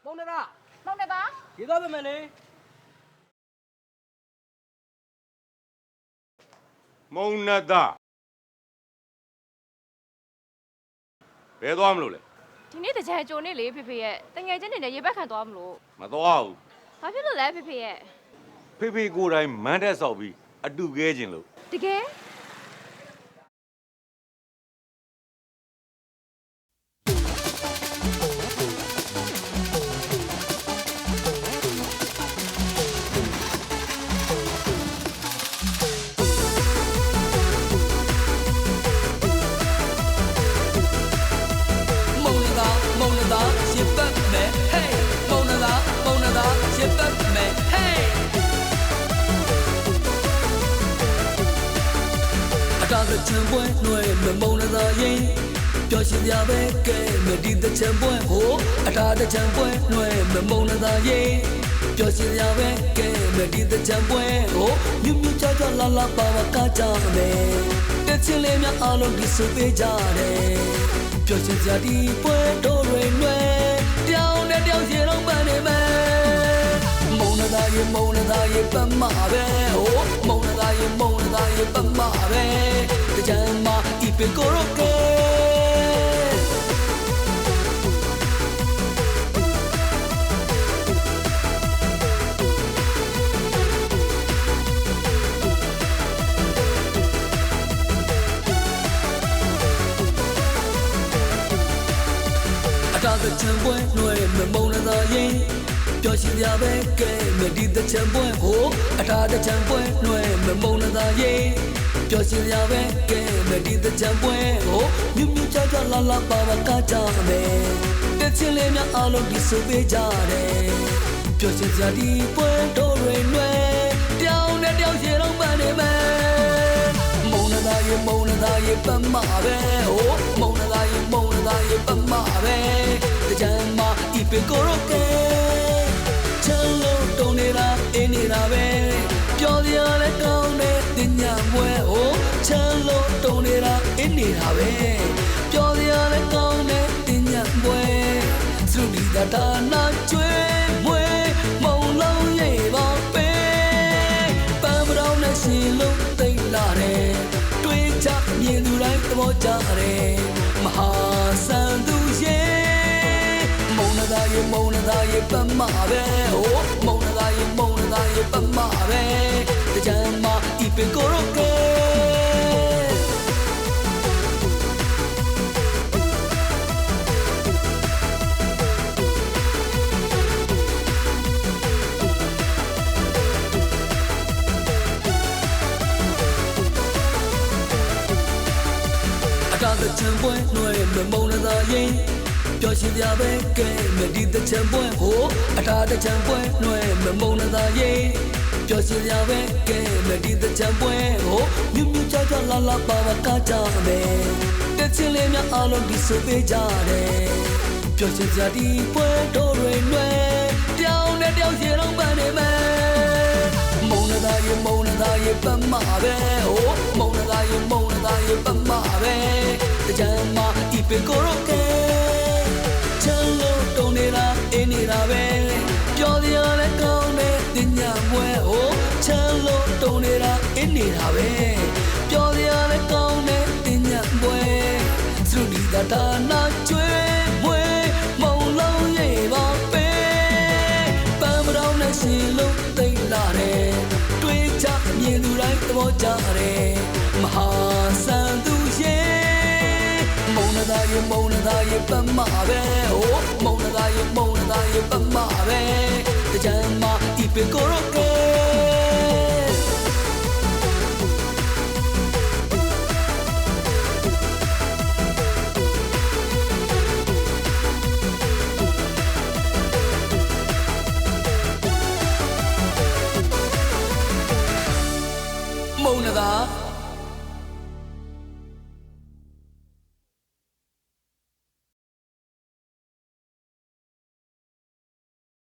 မုံနေတာ မောင်နေသား ရေသွားပဲမယ်လေ မုံနတာဘယ်သွားမလို့လဲ ဒီနေ့တကြံကြုံနေလေဖေဖေရဲ့တငယ်ချင်းတွေနဲ့ရေဘက်ခံသွားမလို့ မသွားဘူး ဘာဖြစ်လို့လဲဖေဖေရဲ့ ဖေဖေကိုယ်တိုင်မန်းတက်ဆောက်ပြီးအတူကဲခြင်းလို့ တကယ် မုံနေတာရှစ်ပတ်မယ်ဟေးမုံနေတာရှစ်ပတ်မယ်ဟေးအတားတဲ့ချံပွဲနှွဲမမုံနေတာရင်ပျော်ရှင်ကြပဲကဲမဒီတဲ့ချံပွဲဟိုအတားတဲ့ချံပွဲနှွဲမမုံနေတာရင်ပျော်ရှင်ကြပဲကဲမဒီတဲ့ချံပွဲဟိုမြူးမြူးချာချာလာလာပါပါကကြမယ်တဲ့ချင်းလေးများအားလုံးဒီစုပေးကြတယ်ပျော်ရှင်စရာဒီပွဲတော်တွေနှွဲတောင်းနဲ့တောင်းစီတော့ပန်းနေမယ်မုံနေတာရေပတ်မှာပဲဟိုမုံနေတာရေပတ်မှာပဲတကြမ်းမှာဤပင်ကိုရောကဲအတားတဲ့ချံပွဲနှွဲမမုံနေတာရင်ပျော်ရှင်ကြပဲကဲမဒီတဲ့ချံပွဲဟိုအတားတဲ့ချံပွဲနှွဲမမုံနေတာရင်ပျော်ရှင်ကြပဲကဲမဒီတဲ့ချံပွဲဟိုမြူးမြူးချာချာလာလာပါပါကကြမယ်တဲ့ချင်းလေးများအားလုံးဒီစုပေးကြတယ်ပျော်ရှင်စရာဒီပွဲတော်တွေနှွဲတောင်းနဲ့တောင်းစီတော့ပန်းနေမယ်မုံနေတာရေပတ်မှာပဲဟိုမုံနေတာရေပတ်မှာပဲတကြမ်းမှာဤပင်ကိုရောကဲချမ်းလို့တုံနေတာအင်းနေတာပဲပျော်စရာလည်းကောင်းတဲ့တင်ညာပွဲဟိုချမ်းလို့တုံနေတာအင်းနေတာပဲပျော်စရာလည်းကောင်းတဲ့တင်ညာပွဲသူဒီတာနာကျွေးမွေးမုံလုံးရဲ့ပါပဲပန်းပရောင်းနဲ့ရှင်လို့တိတ်လာတယ်တွေးချမြင်သူတိုင်းသဘောကျတယ်မဟာစံသူရဲ့မုံနေတာရေပတ်မှာပဲဟိုမုံနေတာရေပတ်မှာပဲတကြမ်းမှာဤပင်ကိုရောကဲအတားတဲ့ချံပွဲနှွဲမမုံနေတာရင်ပျော်ရှင်ကြပဲကဲမဒီတဲ့ချံပွဲဟိုအတားတဲ့ချံပွဲနှွဲမမုံနေတာရင်ပျော်ရှင်ကြပဲကဲမဒီတဲ့ချံပွဲဟိုမြူးမြူးချာချာလာလာပါပါကကြမယ်တဲ့ချင်းလေးများအားလုံးဒီစုပေးကြတယ်ပျော်ရှင်စရာဒီပွဲတော်တွေနှွဲတောင်းနဲ့တောင်းစီတော့ပန်းနေမယ်မုံနေတာရေပတ်မှာပဲဟိုမုံနေတာရေပတ်မှာပဲတကြမ်းမှာဤပင်ကိုရောကဲချမ်းလို့တုံနေတာအင်းနေတာပဲပျော်စရာလည်းကောင်းတဲ့တင်ညာပွဲဟိုချမ်းလို့တုံနေတာအင်းနေတာပဲပျော်စရာလည်းကောင်းတဲ့တင်ညာပွဲသူဒီတာနာကျွေးမွေးမုံလုံးရဲ့ပါပဲပန်းပရောင်းနဲ့ရှင်လို့တိတ်လာတယ်တွေးချမြင်သူတိုင်းသဘောကျတယ်မဟာစံသူရဲ့မုံနေတာရေပတ်မှာပဲဟိုမုံနေတာရေပတ်မှာပဲတကြမ်းမှာဤပင်ကိုရောကဲမုံနေတာ